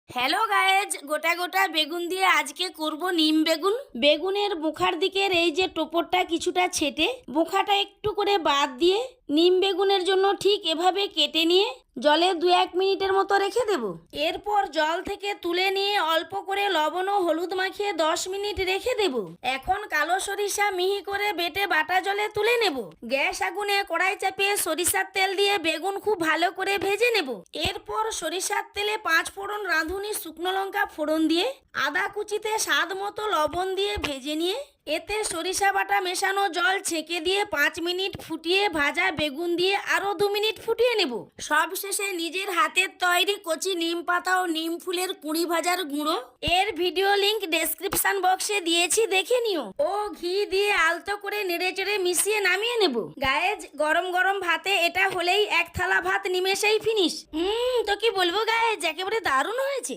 Hello guys, গোটা গোটা বেগুন দিয়ে আজকে করব নিম বেগুন। বেগুনের মুখার দিকের এই যে টোপরটা কিছুটা ছেটে মুখাটা একটু করে বাদ দিয়ে নিম বেগুনের জন্য ঠিক এভাবে কেটে নিয়ে জলে 2-1 মিনিটের মতো রেখে দেব। এরপর জল থেকে তুলে নিয়ে অল্প করে লবণ ও হলুদ মাখিয়ে 10 মিনিট রেখে দেব। এখন কালো সরিষা মিহি করে বেটে বাটা জলে তুলে নেব। গ্যাস আগুনে কড়াই চাপিয়ে সরিষার তেল দিয়ে বেগুন খুব ভালো করে ভেজে নেব। এরপর সরিষার তেলে 5 ফোড়ন, রাঁধুনি শুকনো লঙ্কা ফোড়ন দিয়ে আদা কুচিতে স্বাদ মতো লবণ দিয়ে ভেজে নিয়ে এতে সরিষা বাটা মেশানো জল ছেঁকে দিয়ে 5 মিনিট ফুটিয়ে ভাজা বেগুন দিয়ে আরো 2 মিনিট ফুটিয়ে নেব। সব শেষে নিজের হাতের তৈরি কচি নিম পাতা ও নিম ফুলের কুঁড়ি ভাজার গুঁড়ো এর ভিডিও লিংক ডেসক্রিপশন বক্সে দিয়েছি, দেখে নিও। ও ঘি দিয়ে আলতো করে নেড়েচেড়ে মিশিয়ে নামিয়ে নেব। গায়েজ, গরম গরম ভাতে এটা হলেই এক থালা ভাত নিমেষেই ফিনিশ। তো কি বলবো গায়েজ, একেবারে দারুণ হয়েছে।